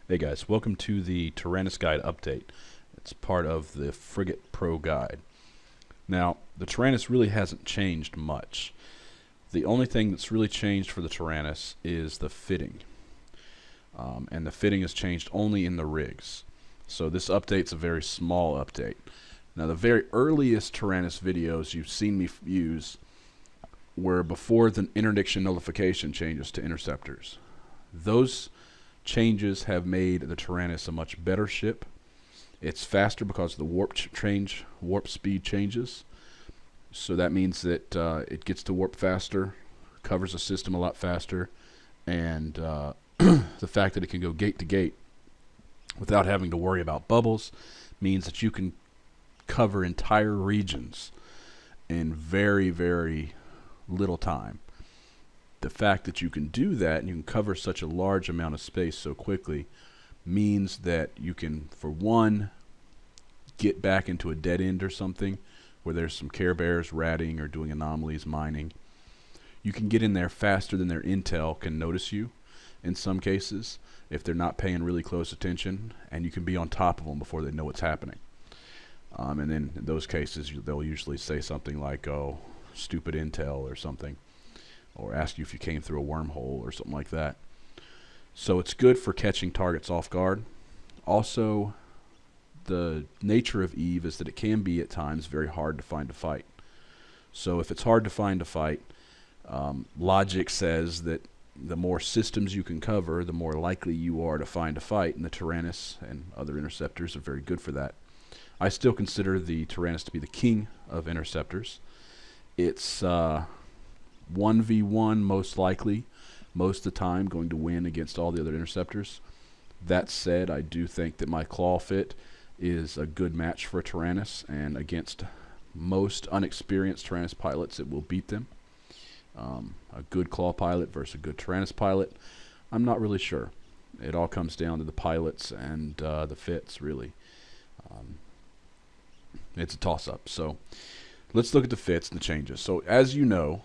Hey guys, welcome to the Tyrannis guide update. It's part of the Frigate Pro guide. Now, the Tyrannis really hasn't changed much. The only thing that's really changed for the Tyrannis is the fitting. And the fitting has changed only in the rigs. So this update's a very small update. Now, the very earliest Tyrannis videos you've seen me use were before the interdiction nullification changes to interceptors. Those changes have made the Tyrannis a much better ship. It's faster because of the warp speed changes. So that means that it gets to warp faster, covers the system a lot faster, and the fact that it can go gate to gate without having to worry about bubbles means that you can cover entire regions in very, very little time. The fact that you can do that and you can cover such a large amount of space so quickly means that you can, for one, get back into a dead end or something where there's some Care Bears ratting or doing anomalies mining. You can get in there faster than their intel can notice you in some cases if they're not paying really close attention, and you can be on top of them before they know what's happening. And then in those cases they'll usually say something like, oh, stupid intel or something, or ask you if you came through a wormhole or something like that. So it's good for catching targets off guard. Also, the nature of Eve is that it can be at times very hard to find a fight. So if it's hard to find a fight, logic says that the more systems you can cover, the more likely you are to find a fight, and the Tyrannis and other interceptors are very good for that. I still consider the Tyrannis to be the king of interceptors. It's 1v1 most likely, most of the time, going to win against all the other interceptors. That said, I do think that my claw fit is a good match for a Tyrannis, and against most unexperienced Tyrannis pilots it will beat them. A good claw pilot versus a good Tyrannis pilot, I'm not really sure. It all comes down to the pilots and the fits, really. It's a toss-up. So let's look at the fits and the changes. So as you know,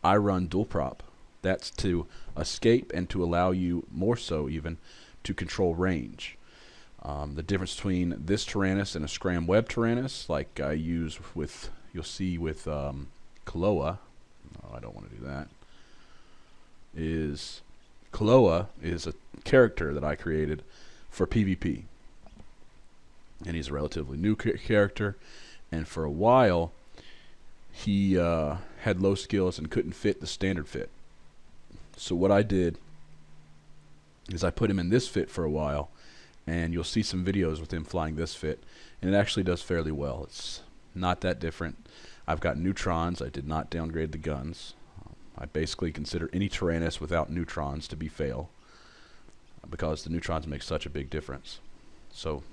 I run dual prop. That's to escape and to allow you, more so even, to control range. The difference between this Tyrannis and a Scram Web Tyrannis, like I use with, you'll see with Kaloa, no, I don't want to do that, is Kaloa is a character that I created for PvP. And he's a relatively new character, and for a while he had low skills and couldn't fit the standard fit. So what I did is I put him in this fit for a while, and you'll see some videos with him flying this fit, and it actually does fairly well. It's not that different. I've got neutrons. I did not downgrade the guns. I basically consider any Tyrannis without neutrons to be fail, because the neutrons make such a big difference. So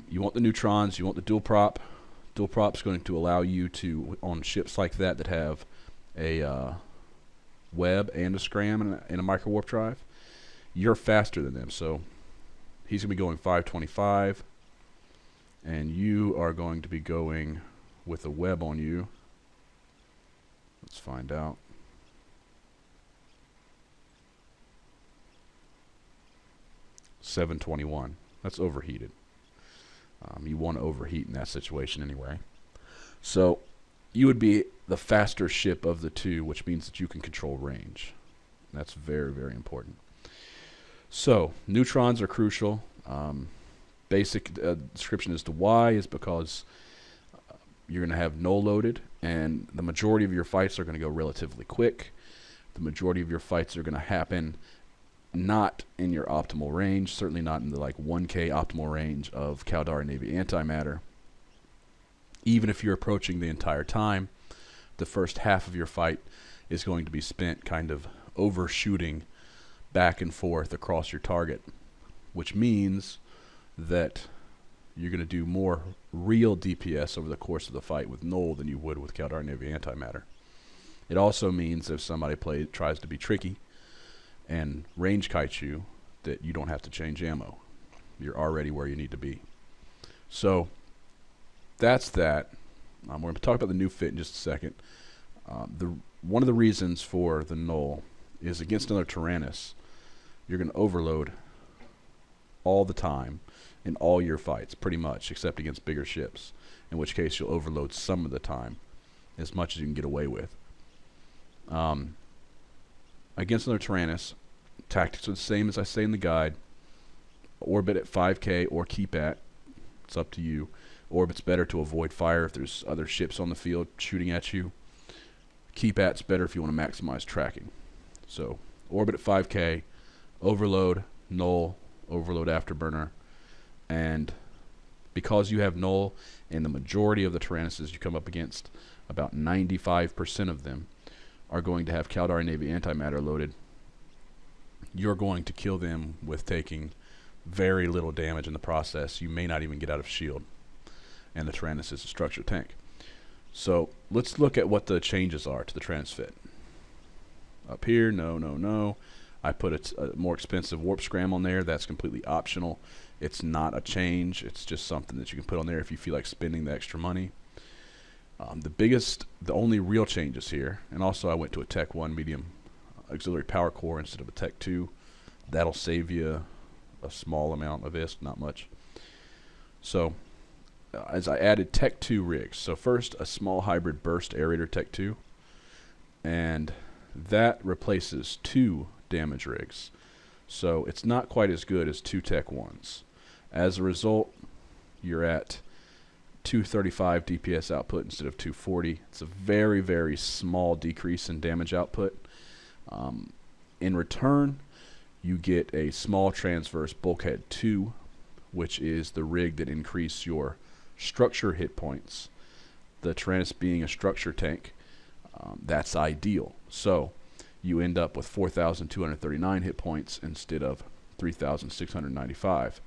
you want the neutrons, you want the dual prop. Dual prop is going to allow you to, on ships like that that have a web and a scram and a micro warp drive, you're faster than them. So he's going to be going 525, and you are going to be going with a web on you. Let's find out. $721. That's overheated. You want to overheat in that situation anyway. So you would be the faster ship of the two, which means that you can control range. That's very, very important. So neutrons are crucial. Basic description as to why is because you're going to have null loaded, and the majority of your fights are going to go relatively quick. The majority of your fights are going to happen not in your optimal range, certainly not in the like 1K optimal range of Caldari Navy antimatter. Even if you're approaching the entire time, the first half of your fight is going to be spent kind of overshooting back and forth across your target, which means that you're going to do more real DPS over the course of the fight with null than you would with Caldari Navy antimatter. It also means if somebody tries to be tricky and range kites you, that you don't have to change ammo. You're already where you need to be. So that's that. We're going to talk about the new fit in just a second. One of the reasons for the null is against another Tyrannis, you're going to overload all the time in all your fights, pretty much, except against bigger ships, in which case you'll overload some of the time, as much as you can get away with. Against another Tyrannis, tactics are the same as I say in the guide. Orbit at 5k or keep at. It's up to you. Orbit's better to avoid fire if there's other ships on the field shooting at you. Keep at's better if you want to maximize tracking. So orbit at 5k, overload, null, overload afterburner, and because you have null and the majority of the Tyrannises you come up against, about 95% of them are going to have Caldari Navy antimatter loaded. You're going to kill them with taking very little damage in the process. You may not even get out of shield. And the Tyrannis is a structure tank. So let's look at what the changes are to the transfit. Up here, no. I put a more expensive warp scram on there. That's completely optional. It's not a change. It's just something that you can put on there if you feel like spending the extra money. The only real changes here, and also I went to a Tech 1 medium auxiliary power core instead of a Tech 2. That'll save you a small amount of ISK, not much. So as I added Tech 2 rigs. So first, a small hybrid burst aerator Tech 2, and that replaces 2 damage rigs. So it's not quite as good as 2 Tech 1s. As a result, you're at 235 DPS output instead of 240. It's a very, very small decrease in damage output. In return, you get a small transverse bulkhead 2, which is the rig that increases your structure hit points. The Tyrannis being a structure tank, that's ideal. So you end up with 4,239 hit points instead of 3,695.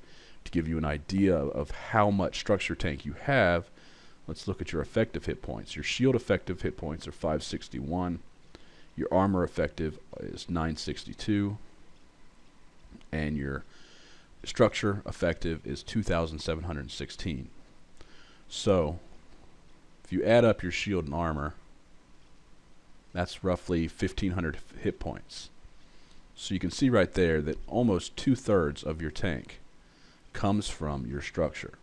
To give you an idea of how much structure tank you have, let's look at your effective hit points. Your shield effective hit points are 561. Your armor effective is 962. And your structure effective is 2,716. So if you add up your shield and armor, that's roughly 1,500 hit points. So you can see right there that almost 2/3 of your tank comes from your structure.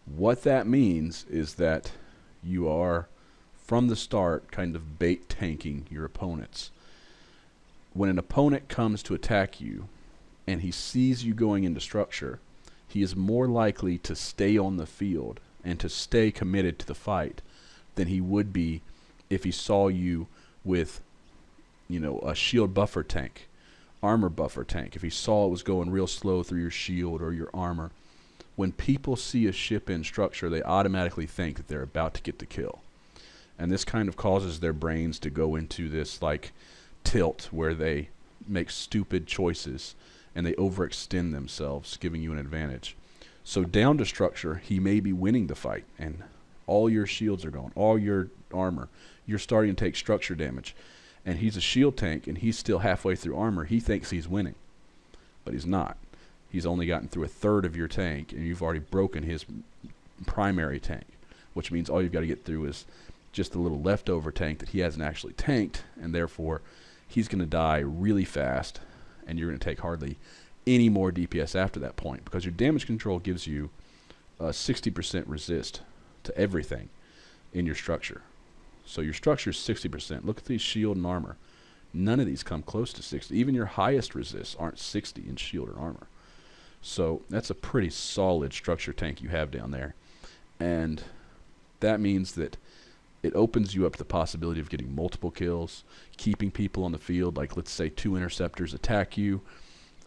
What that means is that you are, from the start, kind of bait tanking your opponents. When an opponent comes to attack you and he sees you going into structure, he is more likely to stay on the field and to stay committed to the fight than he would be if he saw you with, a shield buffer tank, armor buffer tank. If he saw it was going real slow through your shield or your armor. When people see a ship in structure, they automatically think that they're about to get the kill. And this kind of causes their brains to go into this like tilt where they make stupid choices and they overextend themselves, giving you an advantage. So down to structure, he may be winning the fight, and all your shields are gone, all your armor. You're starting to take structure damage. And he's a shield tank, and he's still halfway through armor. He thinks he's winning, but he's not. He's only gotten through 1/3 of your tank, and you've already broken his primary tank, which means all you've got to get through is just a little leftover tank that he hasn't actually tanked, and therefore he's going to die really fast, and you're going to take hardly any more DPS after that point, because your damage control gives you 60% resist to everything in your structure. So your structure is 60%. Look at these shield and armor. None of these come close to 60. Even your highest resists aren't 60 in shield or armor. So that's a pretty solid structure tank you have down there. And that means that it opens you up to the possibility of getting multiple kills, keeping people on the field. Like, let's say 2 interceptors attack you.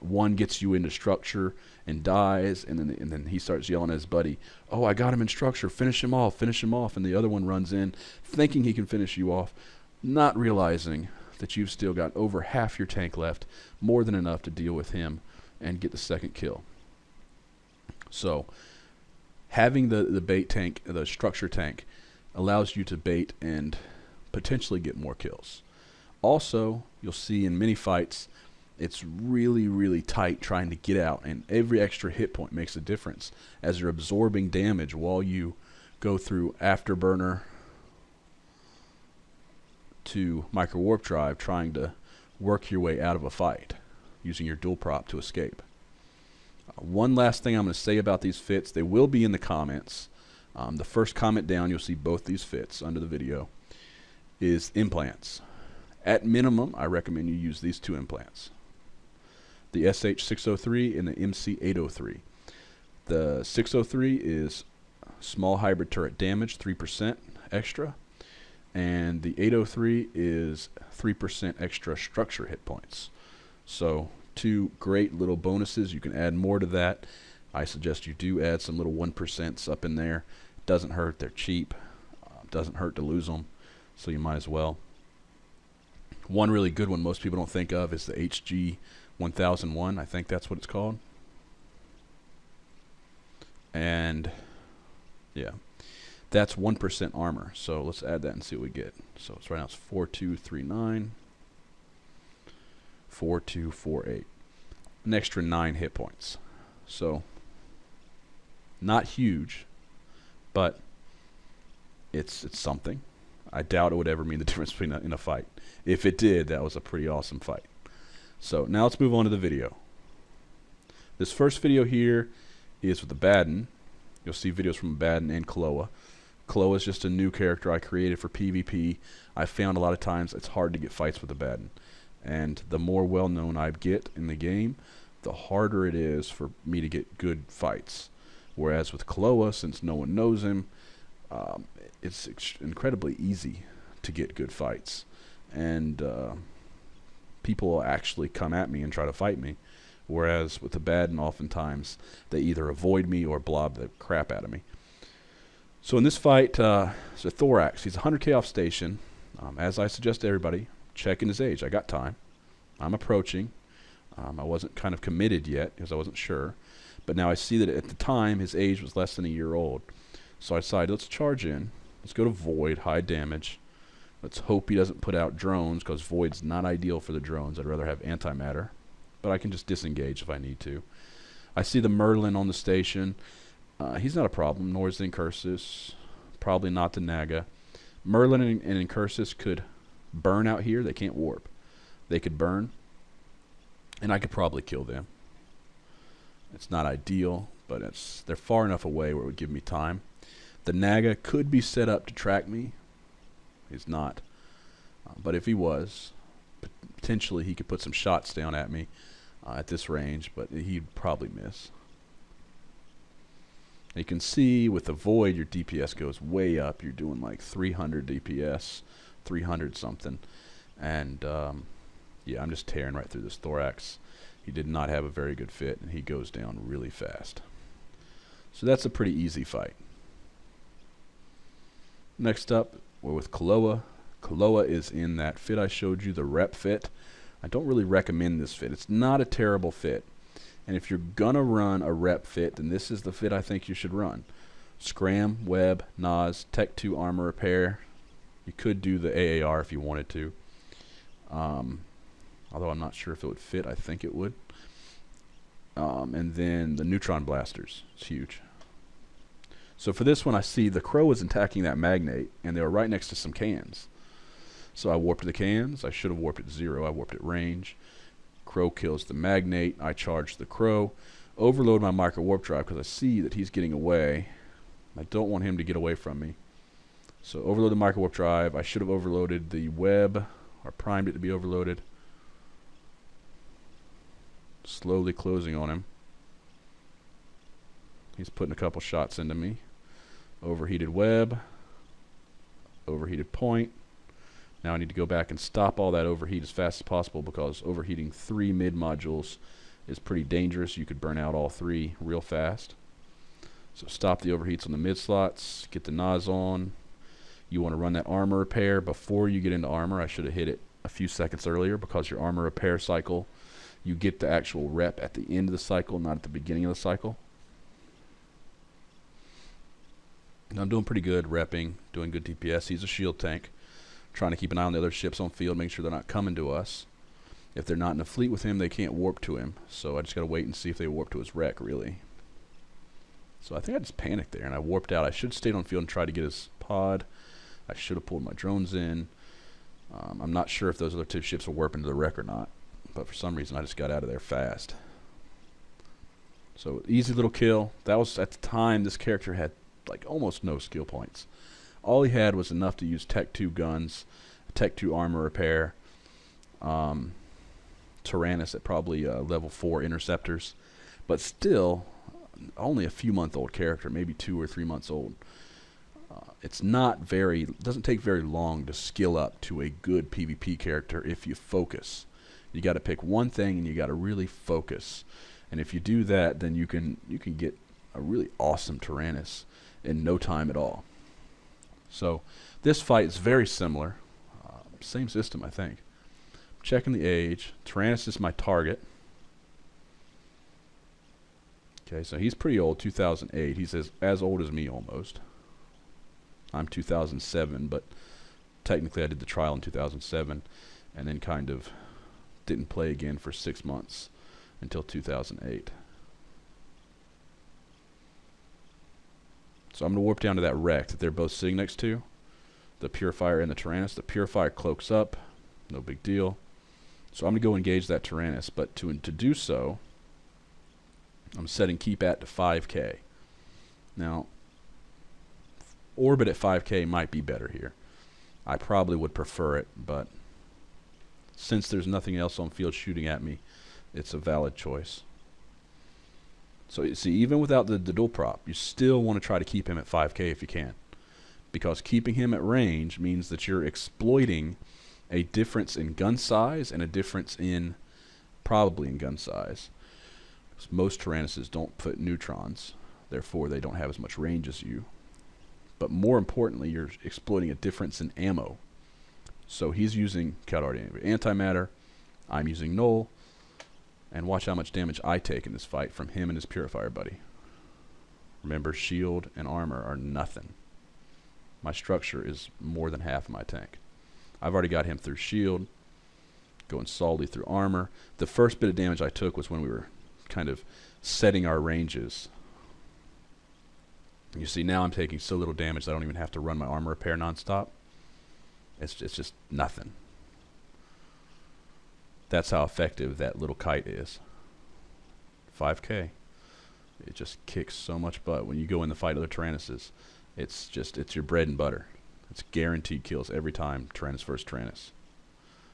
One gets you into structure and dies, and then he starts yelling at his buddy, "Oh, I got him in structure, finish him off, finish him off." And the other one runs in, thinking he can finish you off, not realizing that you've still got over half your tank left, more than enough to deal with him and get the second kill. So having the bait tank, the structure tank, allows you to bait and potentially get more kills. Also, you'll see in many fights, it's really, really tight trying to get out, and every extra hit point makes a difference as you're absorbing damage while you go through afterburner to micro warp drive, trying to work your way out of a fight using your dual prop to escape. One last thing I'm going to say about these fits, they will be in the comments. The first comment down, you'll see both these fits under the video, is implants. At minimum, I recommend you use these two implants, the SH603 and the MC803. The 603 is small hybrid turret damage, 3% extra, and the 803 is 3% extra structure hit points. So two great little bonuses. You can add more to that. I suggest you do add some little 1% up in there. Doesn't hurt. They're cheap. Doesn't hurt to lose them, so you might as well. One really good one most people don't think of is the HG 1001. I think that's what it's called. And yeah, that's 1% armor. So let's add that and see what we get. So it's right now it's 4239, 4248. An extra 9 hit points. So not huge, but it's something. I doubt it would ever mean the difference between in a fight. If it did, that was a pretty awesome fight. So now let's move on to the video. This first video here is with the Baden. You'll see videos from Baden and Kloa. Kloa is just a new character I created for PvP. I found a lot of times it's hard to get fights with the Baden. And the more well-known I get in the game, the harder it is for me to get good fights. Whereas with Kloa, since no one knows him, it's incredibly easy to get good fights. And people will actually come at me and try to fight me. Whereas with the Baden, oftentimes they either avoid me or blob the crap out of me. So in this fight, it's a Thorax. He's 100k off station. As I suggest to everybody, checking his age. I got time. I'm approaching. I wasn't kind of committed yet because I wasn't sure. But now I see that at the time his age was less than a year old. So I decided, let's charge in. Let's go to Void, high damage. Let's hope he doesn't put out drones, because Void's not ideal for the drones. I'd rather have antimatter. But I can just disengage if I need to. I see the Merlin on the station. He's not a problem, nor is the Incursus. Probably not the Naga. Merlin and Incursus could burn out here. They can't warp. They could burn, and I could probably kill them. It's not ideal, but they're far enough away where it would give me time. The Naga could be set up to track me. He's not. But if he was, potentially he could put some shots down at me at this range, but he'd probably miss. You can see with the Void, your DPS goes way up. You're doing like 300 DPS, 300 something. And yeah, I'm just tearing right through this Thorax. He did not have a very good fit, and he goes down really fast. So that's a pretty easy fight. Next up, we're with Kloa. Kloa is in that fit I showed you, the rep fit. I don't really recommend this fit. It's not a terrible fit. And if you're going to run a rep fit, then this is the fit I think you should run. Scram, Web, Nas, Tech 2 Armor Repair. You could do the AAR if you wanted to. Although I'm not sure if it would fit. I think it would. And then the Neutron Blasters. It's huge. So for this one, I see the Crow was attacking that Magnate, and they were right next to some cans. So I warped the cans. I should have warped at 0. I warped at range. Crow kills the Magnate. I charge the Crow. Overload my micro warp drive because I see that he's getting away. I don't want him to get away from me. So overload the micro warp drive. I should have overloaded the web, or primed it to be overloaded. Slowly closing on him. He's putting a couple shots into me. Overheated web. Overheated point. Now I need to go back and stop all that overheat as fast as possible, because overheating 3 mid modules is pretty dangerous. You could burn out all 3 real fast. So stop the overheats on the mid slots. Get the Nas on. You want to run that armor repair before you get into armor. I should have hit it a few seconds earlier, because your armor repair cycle, you get the actual rep at the end of the cycle, not at the beginning of the cycle. And I'm doing pretty good repping, doing good DPS. He's a shield tank. Trying to keep an eye on the other ships on field, making sure they're not coming to us. If they're not in a fleet with him, they can't warp to him. So I just got to wait and see if they warp to his wreck, really. So I think I just panicked there, and I warped out. I should have stayed on field and tried to get his pod. I should have pulled my drones in. I'm not sure if those other 2 ships are warping to the wreck or not, but for some reason I just got out of there fast. So easy little kill. That was at the time this character had like almost no skill points. All he had was enough to use Tech 2 guns, Tech 2 armor repair, Taranis at probably level 4 interceptors, but still only a few month old character, maybe 2 or 3 months old. It's not very, doesn't take very long to skill up to a good PvP character if you focus. You got to pick one thing and you got to really focus. And if you do that, then you can get a really awesome Tyrannis in no time at all. So this fight is very similar. Same system, I think. Checking the age. Tyrannis is my target. Okay, so he's pretty old, 2008. He's as old as me almost. I'm 2007, but technically I did the trial in 2007 and then kind of didn't play again for 6 months until 2008. So I'm going to warp down to that wreck that they're both sitting next to, the Purifier and the Tyrannis. The Purifier cloaks up, no big deal. So I'm going to go engage that Tyrannis, but to do so, I'm setting keep at to 5k. Now, orbit at 5k might be better here. I probably would prefer it, but since there's nothing else on field shooting at me, it's a valid choice. So you see, even without the dual prop, you still want to try to keep him at 5k if you can, because keeping him at range means that you're exploiting a difference in gun size and a difference in, probably in gun size. Most Tyrannises don't put neutrons, therefore they don't have as much range as you. But more importantly, you're exploiting a difference in ammo. So he's using antimatter, I'm using null, and watch how much damage I take in this fight from him and his Purifier buddy. Remember, shield and armor are nothing. My structure is more than half of my tank. I've already got him through shield, going solidly through armor. The first bit of damage I took was when we were kind of setting our ranges. You see, now I'm taking so little damage that I don't even have to run my armor repair nonstop. It's just nothing. That's how effective that little kite is. 5k. It just kicks so much butt when you go in the fight other Tyrannises. It's your bread and butter. It's guaranteed kills every time, Tyrannis versus Tyrannis.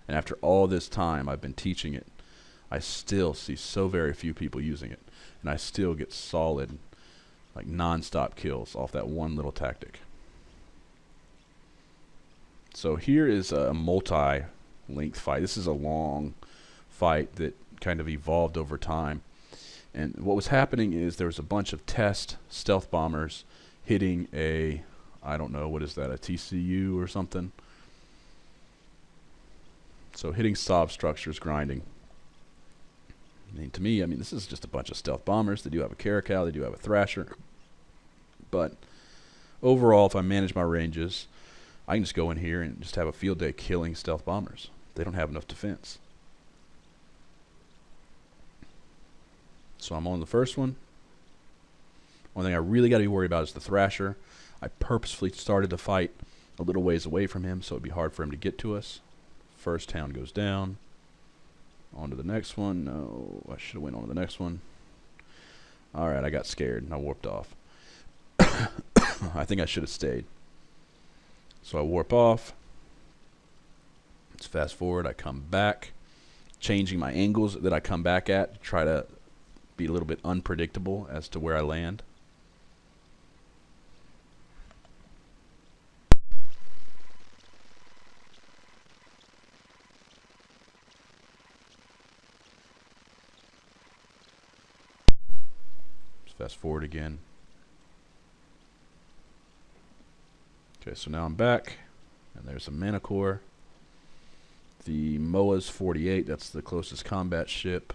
And after all this time I've been teaching it, I still see so very few people using it. And I still get solid, like non-stop kills off that one little tactic. So here is a multi-length fight. This is a long fight that kind of evolved over time. And what was happening is there was a bunch of test stealth bombers hitting a, I don't know, what is that, a TCU or something? So hitting sob structures, grinding. I mean, to me, this is just a bunch of stealth bombers. They do have a Caracal, they do have a Thrasher. But overall, if I manage my ranges, I can just go in here and just have a field day killing stealth bombers. They don't have enough defense. So I'm on the first one. One thing I really got to be worried about is the Thrasher. I purposefully started the fight a little ways away from him so it'd be hard for him to get to us. First town goes down. On to the next one. No, I should have went on to the next one. Alright, I got scared and I warped off. I think I should have stayed. So I warp off. Let's fast forward. I come back, changing my angles that I come back at to try to be a little bit unpredictable as to where I land. Let's fast forward again. Okay, so now I'm back, and there's a mana core. The MOA's 48, that's the closest combat ship.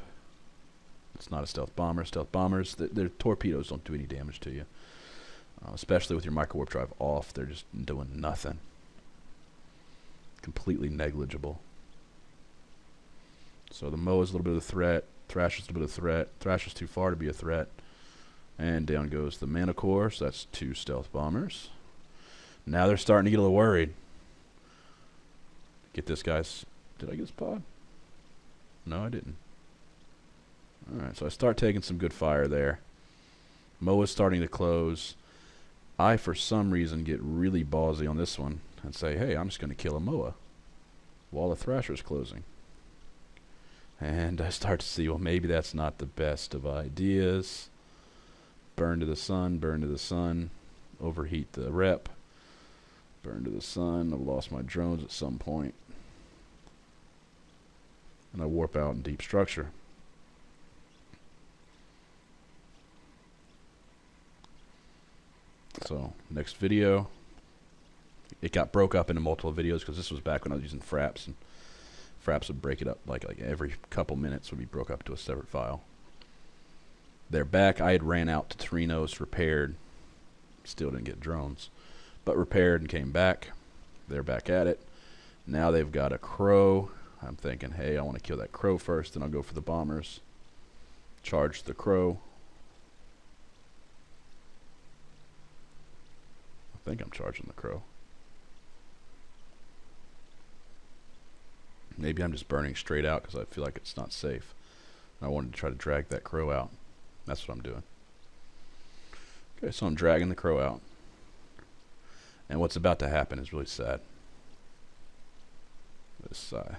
It's not a stealth bomber. Stealth bombers, their torpedoes don't do any damage to you. Especially with your micro warp drive off, they're just doing nothing. Completely negligible. So the MOA's a little bit of a threat. Thrasher's a little bit of a threat. Thrasher's too far to be a threat. And down goes the mana core, so that's 2 stealth bombers. Now they're starting to get a little worried. Get this guy's... Did I get his pod? No, I didn't. Alright, so I start taking some good fire there. Moa's starting to close. I, for some reason, get really ballsy on this one and say, hey, I'm just going to kill a Moa while the Thrasher's closing. And I start to see, well, maybe that's not the best of ideas. Burn to the sun, burn to the sun. Overheat the rep. Burn to the sun. I've lost my drones at some point. And I warp out in deep structure. So, next video. It got broke up into multiple videos because this was back when I was using Fraps, and Fraps would break it up like every couple minutes would be broke up to a separate file. They're back. I had ran out to Taranis, repaired. Still didn't get drones, but repaired and came back. They're back at it. Now they've got a crow. I'm thinking, hey, I want to kill that crow first, then I'll go for the bombers. Charge the crow. I think I'm charging the crow. Maybe I'm just burning straight out because I feel like it's not safe. I wanted to try to drag that crow out. That's what I'm doing. Okay, so I'm dragging the crow out. And what's about to happen is really sad. This, I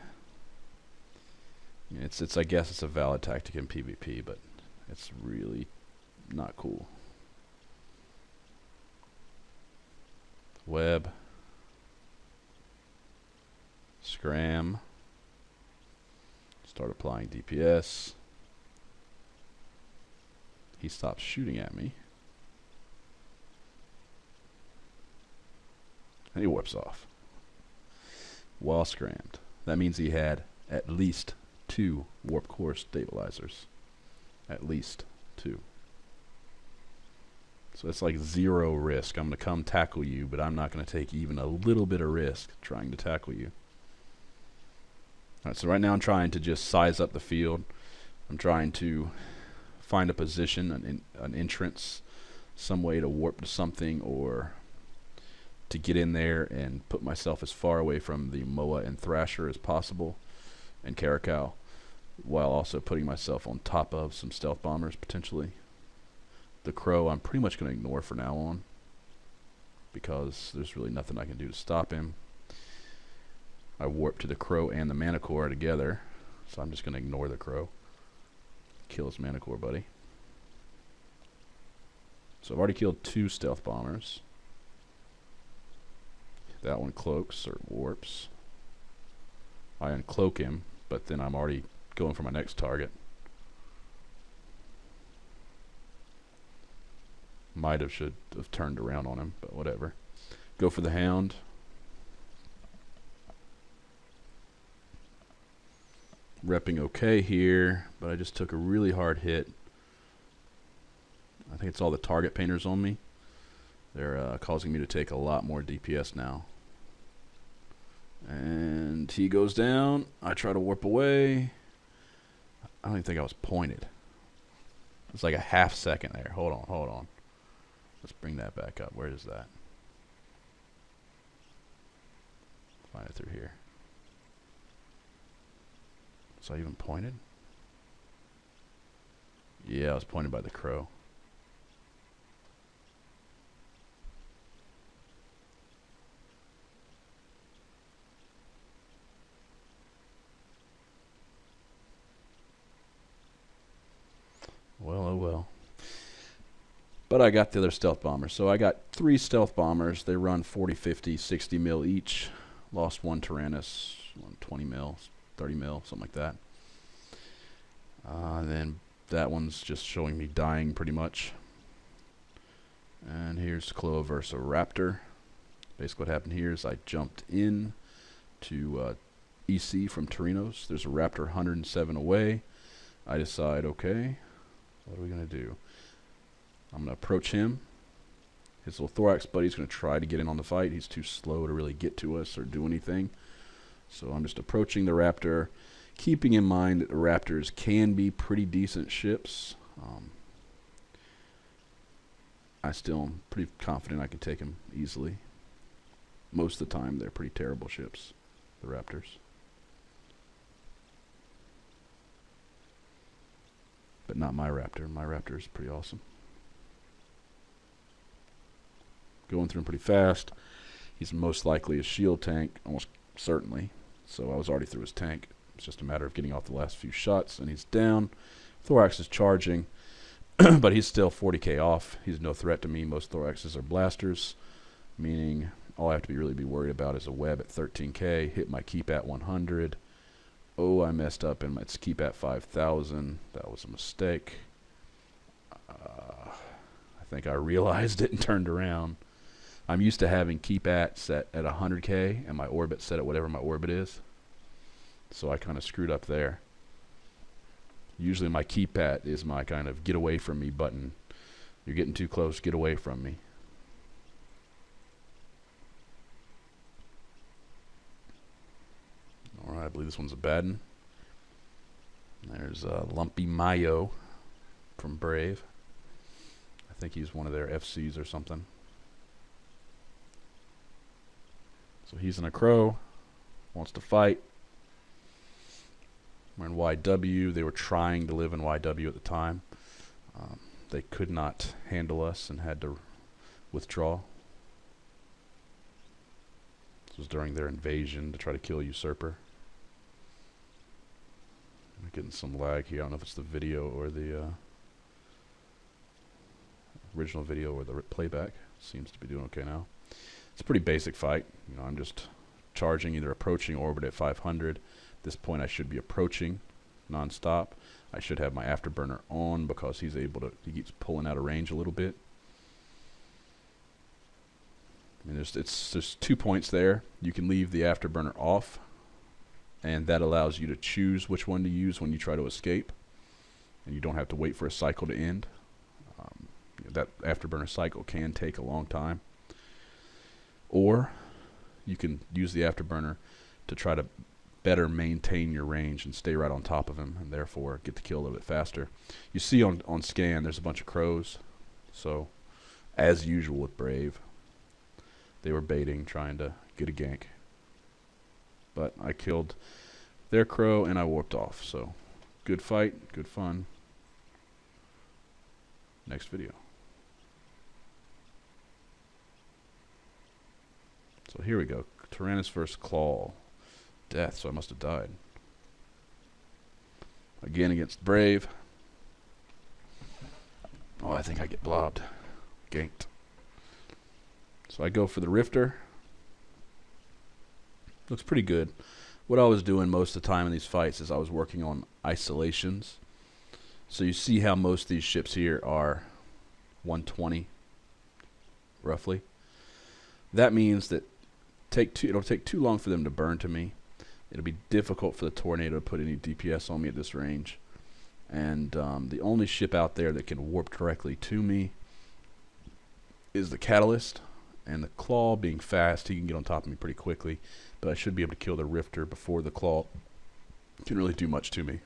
guess it's a valid tactic in PvP, but it's really not cool. Web. Scram. Start applying DPS. He stops shooting at me. And he warps off. While scrammed. That means he had at least 2 warp core stabilizers. At least 2. So it's like 0 risk. I'm going to come tackle you, but I'm not going to take even a little bit of risk trying to tackle you. Alright, so right now I'm trying to just size up the field. I'm trying to find a position, an entrance, some way to warp to something, or to get in there and put myself as far away from the Moa and Thrasher as possible, and Caracal, while also putting myself on top of some stealth bombers potentially. The crow I'm pretty much going to ignore for now on, because there's really nothing I can do to stop him. I warp to the crow and the mana core together, so I'm just going to ignore the crow. Kill his mana core buddy. So I've already killed 2 stealth bombers. That one cloaks or warps. I uncloak him, but then I'm already going for my next target. Should have turned around on him, but whatever. Go for the hound. Repping okay here, but I just took a really hard hit. I think it's all the target painters on me. They're causing me to take a lot more DPS now. And he goes down. I try to warp away. I don't even think I was pointed. It's like a half second there. Hold on. Let's bring that back up. Where is that? Find it through here. Was I even pointed? Yeah, I was pointed by the crow. Well, oh well. But I got the other stealth bombers. So I got 3 stealth bombers. They run 40, 50, 60 mil each. Lost 1 Tyrannis, 20 mil, 30 mil, something like that. Then that one's just showing me dying pretty much. And here's Cloa versus a Raptor. Basically what happened here is I jumped in to EC from Taranis. There's a Raptor 107 away. I decide, okay, what are we going to do? I'm going to approach him. His little thorax buddy's going to try to get in on the fight. He's too slow to really get to us or do anything. So I'm just approaching the Raptor, keeping in mind that the Raptors can be pretty decent ships. I still am pretty confident I can take him easily. Most of the time, they're pretty terrible ships, the Raptors. but not my Raptor. My Raptor is pretty awesome. Going through him pretty fast. He's most likely a shield tank, almost certainly. So I was already through his tank. It's just a matter of getting off the last few shots, and he's down. Thorax is charging, but he's still 40k off. He's no threat to me. Most Thoraxes are blasters, meaning all I have to really be worried about is a web at 13k, hit my keep at 100. Oh, I messed up and let's keep at 5,000. That was a mistake. I think I realized it and turned around. I'm used to having keep at set at 100k and my orbit set at whatever my orbit is. So I kind of screwed up there. Usually my keep at is my kind of get away from me button. You're getting too close, get away from me. Alright, I believe this one's a bad one. There's Lumpy Mayo from Brave. I think he's one of their FCs or something. So he's in a crow, wants to fight. We're in YW. They were trying to live in YW at the time. They could not handle us and had to withdraw. This was during their invasion to try to kill Usurper. I'm getting some lag here. I don't know if it's the video or the original video or the playback. Seems to be doing okay now. It's a pretty basic fight. You know, I'm just charging, either approaching orbit at 500. At this point, I should be approaching non-stop. I should have my afterburner on because he's able to. He keeps pulling out of range a little bit. I mean, there's 2 points there. You can leave the afterburner off, and that allows you to choose which one to use when you try to escape, and you don't have to wait for a cycle to end. That afterburner cycle can take a long time. Or you can use the afterburner to try to better maintain your range and stay right on top of him, and therefore get the kill a little bit faster. You see on scan there's a bunch of crows, so as usual with Brave, they were baiting, trying to get a gank. But I killed their crow and I warped off, so good fight, good fun. Next video. So here we go. Tyrannis versus Claw. Death, so I must have died. Again against Brave. Oh, I think I get blobbed. Ganked. So I go for the Rifter. Looks pretty good. What I was doing most of the time in these fights is I was working on isolations. So you see how most of these ships here are 120, roughly. That means that it'll take too long for them to burn to me. It'll be difficult for the Tornado to put any DPS on me at this range. And the only ship out there that can warp directly to me is the Catalyst. And the Claw, being fast, he can get on top of me pretty quickly. But I should be able to kill the Rifter before the Claw can really do much to me.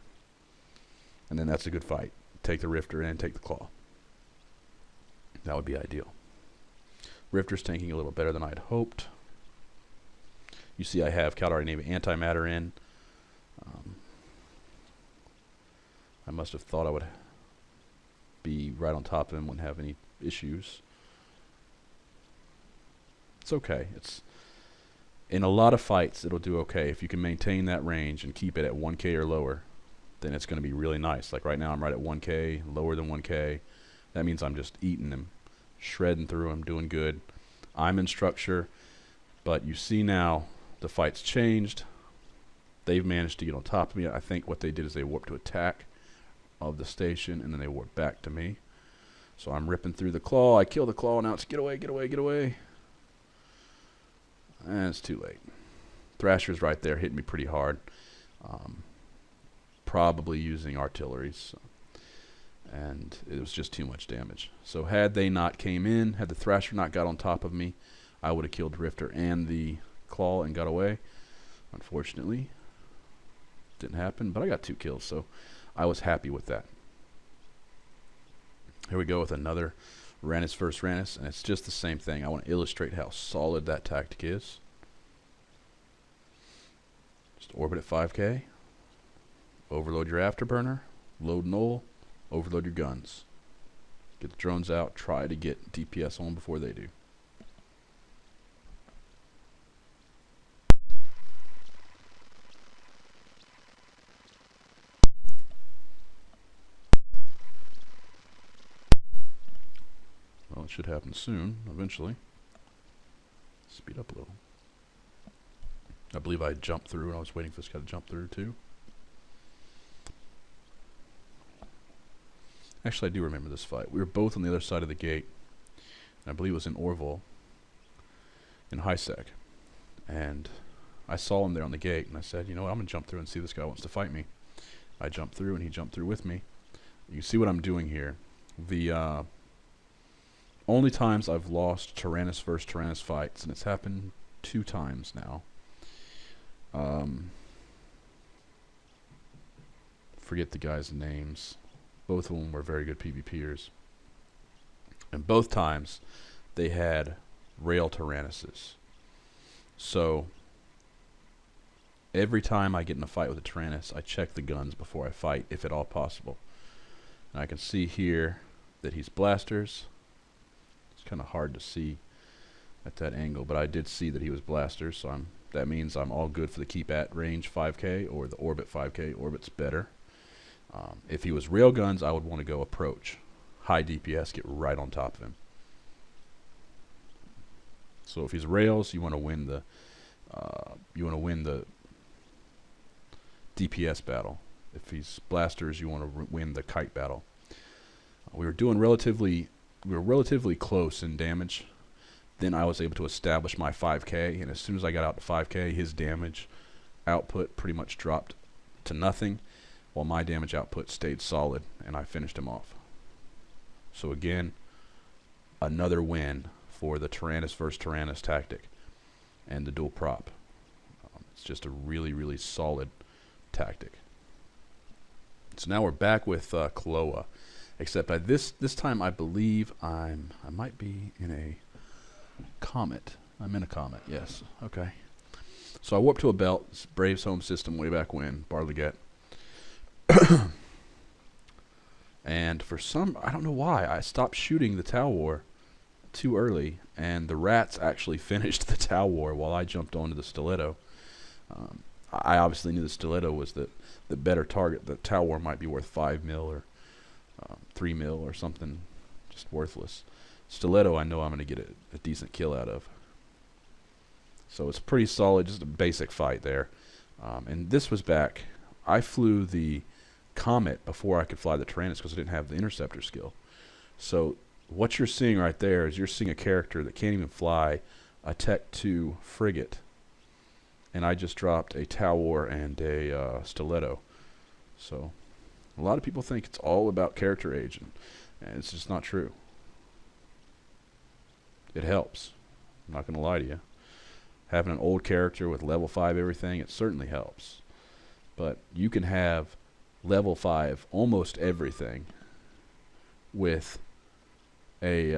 And then that's a good fight. Take the Rifter and take the Claw. That would be ideal. Rifter's tanking a little better than I'd hoped. You see I have Caldari Navy Antimatter in. I must have thought I would be right on top of him, wouldn't have any issues. It's okay. It's in a lot of fights it'll do okay. If you can maintain that range and keep it at 1k or lower, then it's going to be really nice. Like right now I'm right at 1k, lower than 1k. That means I'm just eating him, shredding through him, doing good. I'm in structure, but you see now the fight's changed. They've managed to get on top of me. I think what they did is they warped to attack of the station, and then they warped back to me. So I'm ripping through the Claw. I kill the Claw. Now it's get away, get away, get away. And it's too late. Thrasher's right there, hitting me pretty hard. Probably using artillery. So. And it was just too much damage. So had they not came in, had the Thrasher not got on top of me, I would have killed Rifter and the Claw and got away. Unfortunately, didn't happen, but I got 2 kills, so I was happy with that. Here we go with another Rannis versus Rannis, and it's just the same thing. I want to illustrate how solid that tactic is. Just orbit at 5k, overload your afterburner, load null, overload your guns. Get the drones out, try to get DPS on before they do. Well, it should happen soon, eventually. Speed up a little. I believe I jumped through and I was waiting for this guy to jump through too. Actually, I do remember this fight. We were both on the other side of the gate. I believe it was in Orville, in Hysek. And I saw him there on the gate, and I said, you know what, I'm going to jump through and see if this guy wants to fight me. I jumped through, and he jumped through with me. You see what I'm doing here. The only times I've lost Tyrannis versus Tyrannis fights, and it's happened 2 times now. Forget the guys' names. Both of them were very good PvPers. And both times they had rail Tyrannises. So every time I get in a fight with a Tyrannis, I check the guns before I fight, if at all possible. And I can see here that he's blasters. It's kind of hard to see at that angle, but I did see that he was blasters, so that means I'm all good for the keep at range 5K or the orbit 5K. Orbit's better. If he was railguns, I would want to go approach. High DPS, get right on top of him. So if he's rails, you want to win the DPS battle. If he's blasters, you want to win the kite battle. We were relatively close in damage. Then I was able to establish my 5K, and as soon as I got out to 5K, his damage output pretty much dropped to nothing, while my damage output stayed solid, and I finished him off. So again, another win for the Tyrannis versus Tyrannis tactic and the dual prop. It's just a really, really solid tactic. So now we're back with Kloa, except this time I believe I might be in a comet. I'm in a comet, yes. Okay. So I warped to a belt, Braves home system way back when, Barliget. And for I don't know why, I stopped shooting the Tau War too early, and the rats actually finished the Tau War while I jumped onto the stiletto. I obviously knew the stiletto was the better target. The Tau War might be worth 5 mil or 3 mil or something, just worthless. Stiletto, I know I'm going to get a decent kill out of. So it's pretty solid, just a basic fight there. And this was back. I flew the Comet before I could fly the Taranis because I didn't have the interceptor skill. So what you're seeing right there is you're seeing a character that can't even fly a Tech 2 frigate. And I just dropped a Tau War and a Stiletto. So a lot of people think it's all about character age, and it's just not true. It helps. I'm not going to lie to you. Having an old character with level 5 everything, it certainly helps. But you can have level 5 almost everything with a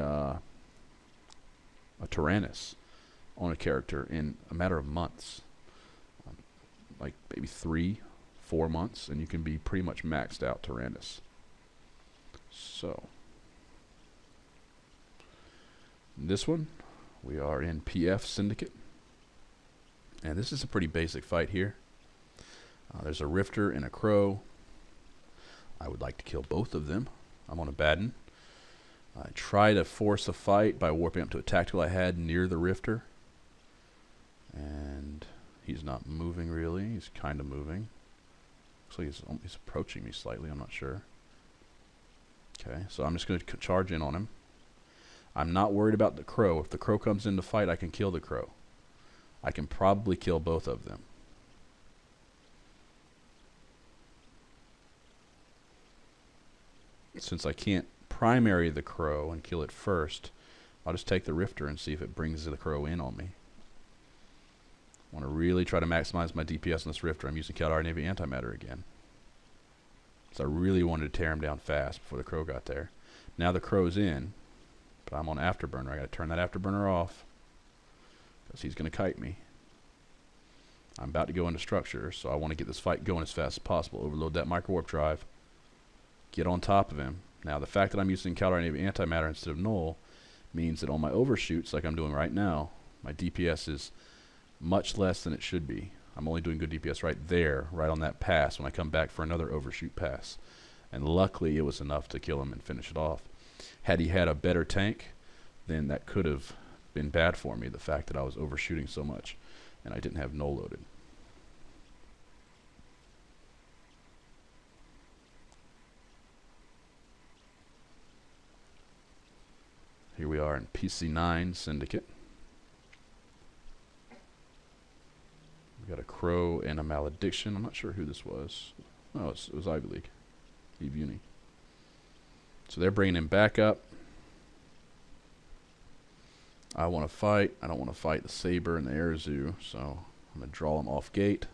Tyrannis on a character in a matter of months. Like maybe 3-4 months, and you can be pretty much maxed out Tyrannis. So this one, we are in PF Syndicate, and this is a pretty basic fight here. There's a Rifter and a Crow. I would like to kill both of them. I'm on a Baden. I try to force a fight by warping up to a tactical I had near the Rifter, and he's not moving really. He's kind of moving. Looks like he's approaching me slightly. I'm not sure. Okay, so I'm just going to charge in on him. I'm not worried about the Crow. If the Crow comes in to fight, I can kill the Crow. I can probably kill both of them. Since I can't primary the Crow and kill it first, I'll just take the Rifter and see if it brings the Crow in on me. I want to really try to maximize my DPS on this Rifter. I'm using Caldari Navy Antimatter again. So I really wanted to tear him down fast before the Crow got there. Now the Crow's in, but I'm on Afterburner. I got to turn that Afterburner off because he's going to kite me. I'm about to go into structure, so I want to get this fight going as fast as possible. Overload that micro warp drive. get on top of him. Now, the fact that I'm using Tyrannis antimatter instead of null means that on my overshoots, like I'm doing right now, my DPS is much less than it should be. I'm only doing good DPS right there, right on that pass when I come back for another overshoot pass. And luckily, it was enough to kill him and finish it off. Had he had a better tank, then that could have been bad for me, the fact that I was overshooting so much and I didn't have null loaded. Here we are in PC9 Syndicate. We got a Crow and a Malediction. I'm not sure who this was. Oh, it was Ivy League. Eve Uni. So they're bringing him back up. I want to fight. I don't want to fight the Saber and the Airzu, so I'm going to draw them off gate.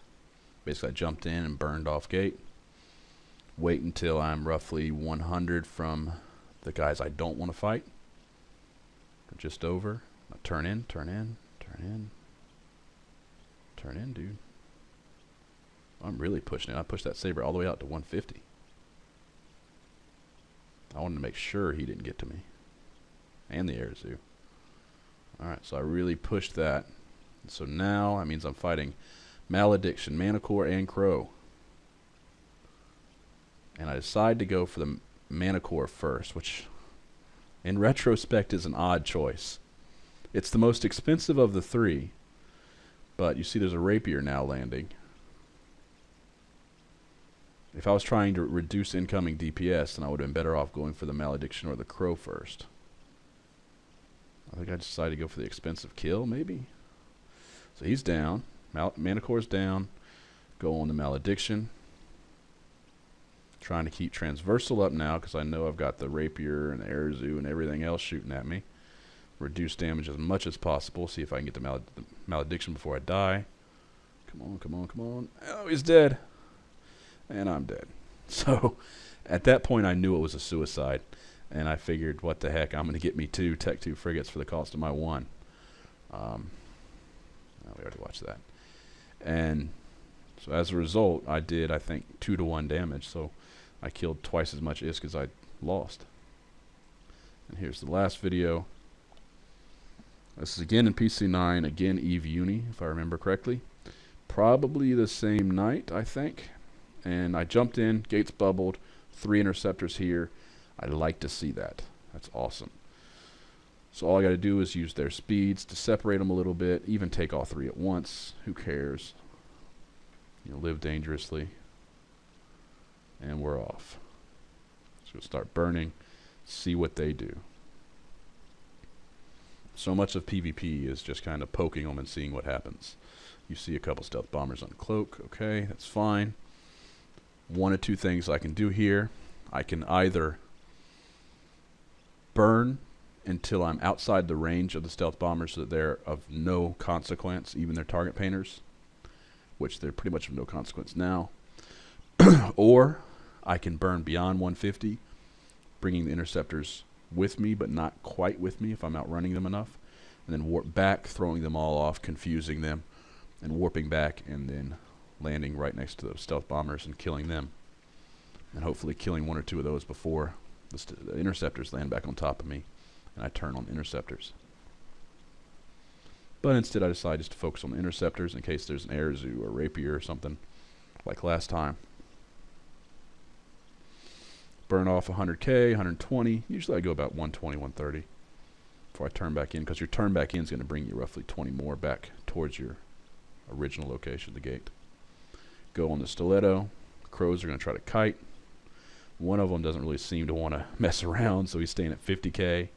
Basically, I jumped in and burned off gate. Wait until I'm roughly 100 from the guys I don't want to fight. Just over. Turn in, turn in, turn in. Turn in, dude. I'm really pushing it. I pushed that Saber all the way out to 150. I wanted to make sure he didn't get to me. And the Airzu. Alright, so I really pushed that. So now that means I'm fighting Malediction, Manicore, and Crow. And I decide to go for the Manicore first, which in retrospect is an odd choice. It's the most expensive of the three, but you see there's a Rapier now landing. If I was trying to reduce incoming DPS, then I would have been better off going for the Malediction or the Crow first. I think I decided to go for the expensive kill, maybe? So he's down. Manicore's down. Go on the Malediction. Trying to keep Transversal up now because I know I've got the Rapier and the Airzu and everything else shooting at me. Reduce damage as much as possible. See if I can get the Malediction before I die. Come on, come on, come on. Oh, he's dead. And I'm dead. So at that point I knew it was a suicide. And I figured, what the heck, I'm going to get me 2 Tech 2 frigates for the cost of my 1. We already watched that. And so as a result, I did, I think, 2-to-1 damage. So I killed twice as much ISK as I lost. And here's the last video. This is again in PC9, again Eve Uni, if I remember correctly. Probably the same night, I think. And I jumped in, gates bubbled, 3 interceptors here. I'd like to see that. That's awesome. So all I got to do is use their speeds to separate them a little bit, even take all 3 at once. Who cares? You know, live dangerously. And we're off. So we'll start burning, see what they do. So much of PvP is just kind of poking them and seeing what happens. You see a couple stealth bombers on cloak. Okay, that's fine. 1 of 2 things I can do here. I can either burn until I'm outside the range of the stealth bombers so that they're of no consequence, even their target painters, which they're pretty much of no consequence now. Or I can burn beyond 150, bringing the interceptors with me, but not quite with me if I'm outrunning them enough, and then warp back, throwing them all off, confusing them, and warping back, and then landing right next to the stealth bombers and killing them, and hopefully killing 1 or 2 of those before the interceptors land back on top of me, and I turn on the interceptors. But instead I decide just to focus on the interceptors in case there's an Airzu or Rapier or something, like last time. Burn off 100k, 120. Usually I go about 120, 130 before I turn back in, because your turn back in is going to bring you roughly 20 more back towards your original location, the gate. Go on the Stiletto. Crows are going to try to kite. One of them doesn't really seem to want to mess around, so he's staying at 50k.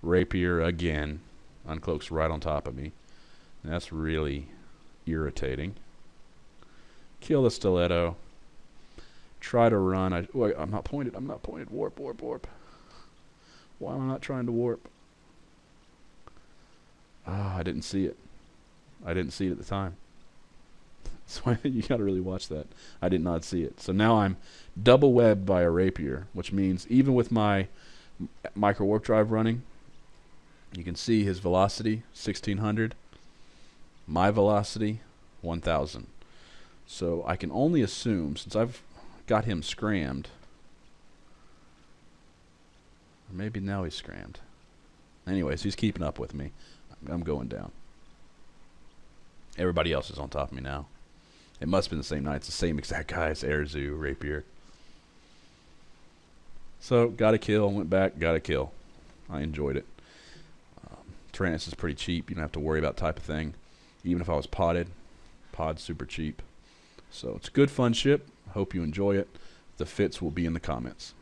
Rapier again uncloaks right on top of me. And that's really irritating. Kill the Stiletto. Try to run. Wait, I'm not pointed. I'm not pointed. Warp, warp, warp. Why am I not trying to warp? Ah, I didn't see it. I didn't see it at the time. So you got to really watch that. I did not see it. So now I'm double webbed by a Rapier, which means even with my micro warp drive running, you can see his velocity 1600, my velocity 1000. So I can only assume, since I've got him scrammed, maybe now he's scrammed. Anyways, he's keeping up with me. I'm going down. Everybody else is on top of me now. It must have been the same night. It's the same exact guy as Erzu, Rapier. So, got a kill, went back, got a kill. I enjoyed it. Taranis is pretty cheap. You don't have to worry about type of thing. Even if I was podded, pod's super cheap. So, it's a good, fun ship. Hope you enjoy it. The fits will be in the comments.